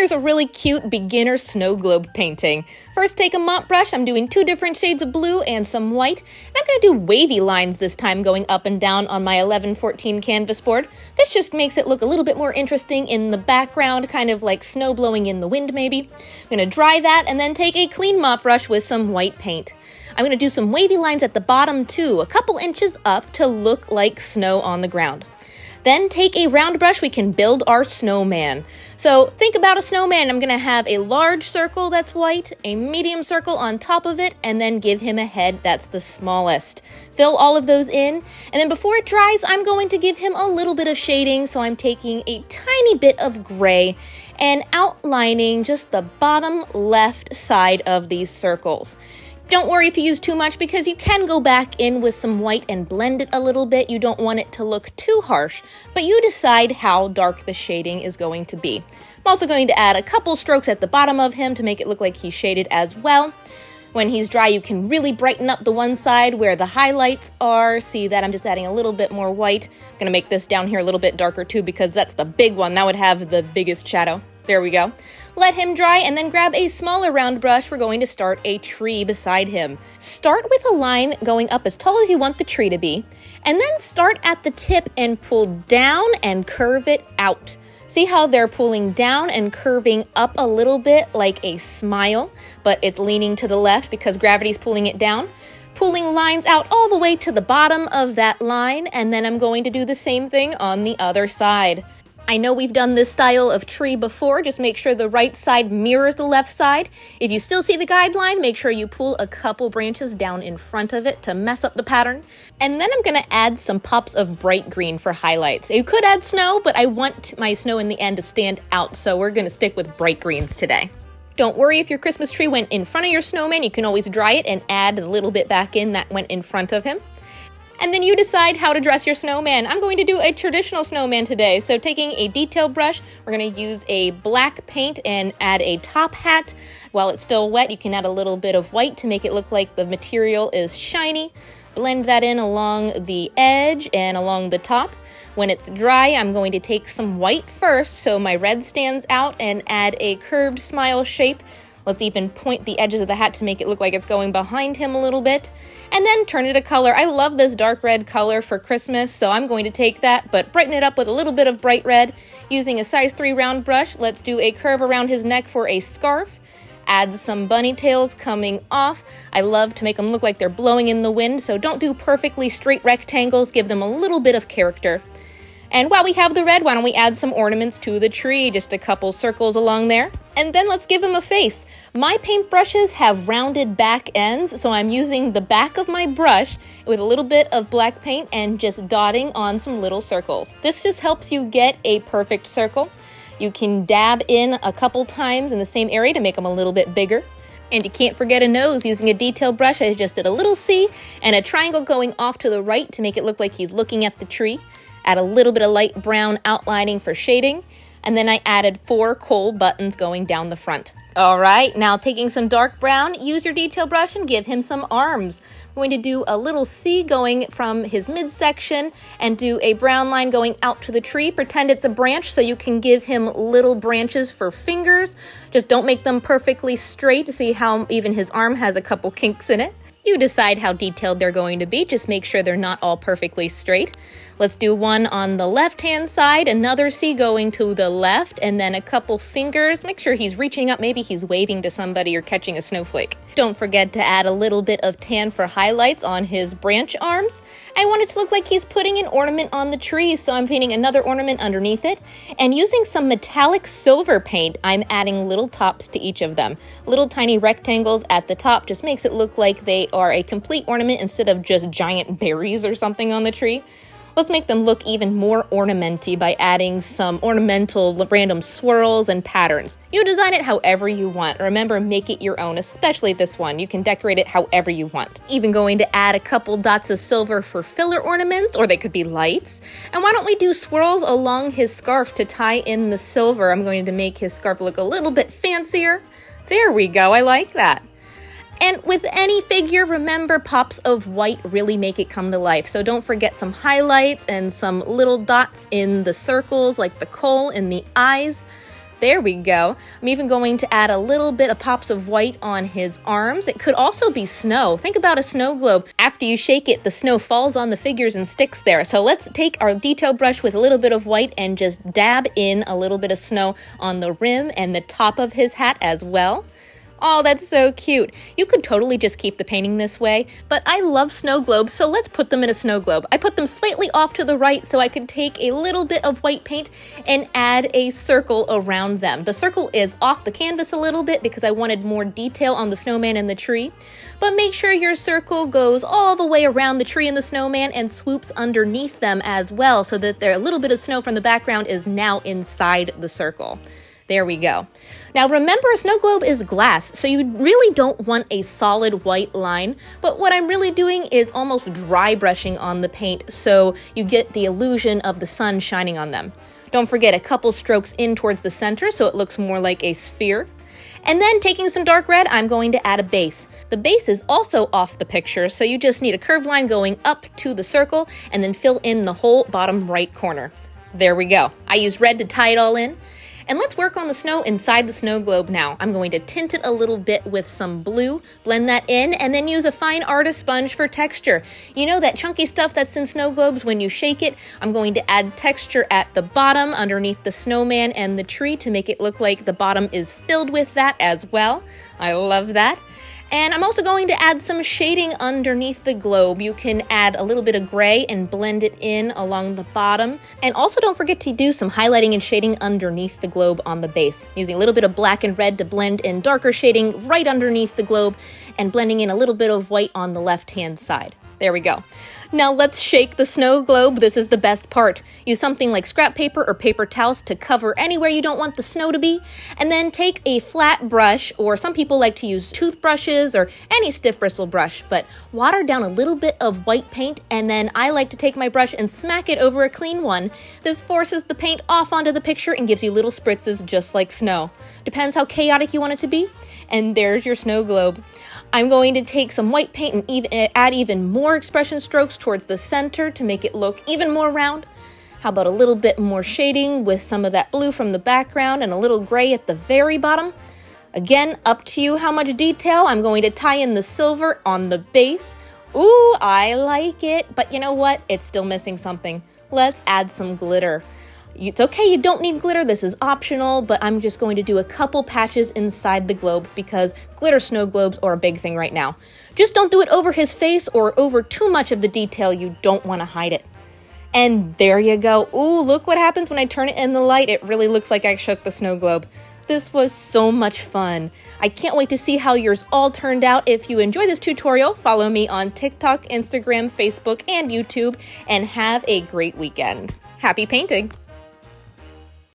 Here's a really cute beginner snow globe painting. First, take a mop brush. I'm doing 2 different shades of blue and some white. And I'm going to do wavy lines this time, going up and down on my 1114 canvas board. This just makes it look a little bit more interesting in the background, kind of like snow blowing in the wind maybe. I'm going to dry that and then take a clean mop brush with some white paint. I'm going to do some wavy lines at the bottom too, a couple inches up to look like snow on the ground. Then take a round brush, we can build our snowman. So think about a snowman. I'm gonna have a large circle that's white, a medium circle on top of it, and then give him a head that's the smallest. Fill all of those in, and then before it dries, I'm going to give him a little bit of shading. So I'm taking a tiny bit of gray and outlining just the bottom left side of these circles. Don't worry if you use too much because you can go back in with some white and blend it a little bit. You don't want it to look too harsh, but you decide how dark the shading is going to be. I'm also going to add a couple strokes at the bottom of him to make it look like he's shaded as well. When he's dry, you can really brighten up the one side where the highlights are. See that I'm just adding a little bit more white. I'm gonna make this down here a little bit darker too because that's the big one. That would have the biggest shadow. There we go. Let him dry and then grab a smaller round brush. We're going to start a tree beside him. Start with a line going up as tall as you want the tree to be, and then start at the tip and pull down and curve it out. See how they're pulling down and curving up a little bit like a smile, but it's leaning to the left because gravity's pulling it down. Pulling lines out all the way to the bottom of that line, and then I'm going to do the same thing on the other side. I know we've done this style of tree before, just make sure the right side mirrors the left side. If you still see the guideline, make sure you pull a couple branches down in front of it to mess up the pattern. And then I'm gonna add some pops of bright green for highlights. You could add snow, but I want my snow in the end to stand out, so we're gonna stick with bright greens today. Don't worry if your Christmas tree went in front of your snowman, you can always dry it and add a little bit back in that went in front of him. And then you decide how to dress your snowman. I'm going to do a traditional snowman today. So taking a detail brush, we're going to use a black paint and add a top hat. While it's still wet, you can add a little bit of white to make it look like the material is shiny. Blend that in along the edge and along the top. When it's dry, I'm going to take some white first so my red stands out and add a curved smile shape. Let's even point the edges of the hat to make it look like it's going behind him a little bit. And then turn it a color. I love this dark red color for Christmas, so I'm going to take that, but brighten it up with a little bit of bright red. Using a size 3 round brush, let's do a curve around his neck for a scarf. Add some bunny tails coming off. I love to make them look like they're blowing in the wind, so don't do perfectly straight rectangles. Give them a little bit of character. And while we have the red, why don't we add some ornaments to the tree, just a couple circles along there. And then let's give him a face. My paintbrushes have rounded back ends, so I'm using the back of my brush with a little bit of black paint and just dotting on some little circles. This just helps you get a perfect circle. You can dab in a couple times in the same area to make them a little bit bigger. And you can't forget a nose. Using a detail brush, I just did a little C and a triangle going off to the right to make it look like he's looking at the tree. Add a little bit of light brown outlining for shading, and then I added 4 kohl buttons going down the front. All right, now taking some dark brown, use your detail brush and give him some arms. I'm going to do a little C going from his midsection and do a brown line going out to the tree. Pretend it's a branch so you can give him little branches for fingers. Just don't make them perfectly straight to see how even his arm has a couple kinks in it. You decide how detailed they're going to be. Just make sure they're not all perfectly straight. Let's do one on the left-hand side, another C going to the left, and then a couple fingers. Make sure he's reaching up. Maybe he's waving to somebody or catching a snowflake. Don't forget to add a little bit of tan for highlights on his branch arms. I want it to look like he's putting an ornament on the tree, so I'm painting another ornament underneath it. And using some metallic silver paint, I'm adding little tops to each of them. Little tiny rectangles at the top just makes it look like they are a complete ornament instead of just giant berries or something on the tree. Let's make them look even more ornamenty by adding some ornamental random swirls and patterns. You design it however you want. Remember, make it your own, especially this one. You can decorate it however you want. Even going to add a couple dots of silver for filler ornaments, or they could be lights. And why don't we do swirls along his scarf to tie in the silver? I'm going to make his scarf look a little bit fancier. There we go, I like that. And with any figure, remember, pops of white really make it come to life. So don't forget some highlights and some little dots in the circles, like the kohl in the eyes. There we go. I'm even going to add a little bit of pops of white on his arms. It could also be snow. Think about a snow globe. After you shake it, the snow falls on the figures and sticks there. So let's take our detail brush with a little bit of white and just dab in a little bit of snow on the rim and the top of his hat as well. Oh, that's so cute. You could totally just keep the painting this way, but I love snow globes, so let's put them in a snow globe. I put them slightly off to the right so I could take a little bit of white paint and add a circle around them. The circle is off the canvas a little bit because I wanted more detail on the snowman and the tree, but make sure your circle goes all the way around the tree and the snowman and swoops underneath them as well so that a little bit of snow from the background is now inside the circle. There we go. Now remember, a snow globe is glass, so you really don't want a solid white line, but what I'm really doing is almost dry brushing on the paint so you get the illusion of the sun shining on them. Don't forget a couple strokes in towards the center so it looks more like a sphere. And then taking some dark red, I'm going to add a base. The base is also off the picture, so you just need a curved line going up to the circle and then fill in the whole bottom right corner. There we go. I used red to tie it all in. And let's work on the snow inside the snow globe now. I'm going to tint it a little bit with some blue, blend that in, and then use a fine artist sponge for texture. You know that chunky stuff that's in snow globes when you shake it? I'm going to add texture at the bottom underneath the snowman and the tree to make it look like the bottom is filled with that as well. I love that. And I'm also going to add some shading underneath the globe. You can add a little bit of gray and blend it in along the bottom. And also don't forget to do some highlighting and shading underneath the globe on the base, using a little bit of black and red to blend in darker shading right underneath the globe and blending in a little bit of white on the left-hand side. There we go. Now let's shake the snow globe. This is the best part. Use something like scrap paper or paper towels to cover anywhere you don't want the snow to be, and then take a flat brush, or some people like to use toothbrushes or any stiff bristle brush, but water down a little bit of white paint, and then I like to take my brush and smack it over a clean one. This forces the paint off onto the picture and gives you little spritzes just like snow. Depends how chaotic you want it to be. And there's your snow globe. I'm going to take some white paint and add even more expression strokes towards the center to make it look even more round. How about a little bit more shading with some of that blue from the background and a little gray at the very bottom? Again, up to you how much detail. I'm going to tie in the silver on the base. Ooh, I like it, but you know what? It's still missing something. Let's add some glitter. It's okay, you don't need glitter, this is optional, but I'm just going to do a couple patches inside the globe because glitter snow globes are a big thing right now. Just don't do it over his face or over too much of the detail. You don't want to hide it. And there you go. Ooh, look what happens when I turn it in the light. It really looks like I shook the snow globe. This was so much fun. I can't wait to see how yours all turned out. If you enjoyed this tutorial, follow me on TikTok, Instagram, Facebook, and YouTube, and have a great weekend. Happy painting!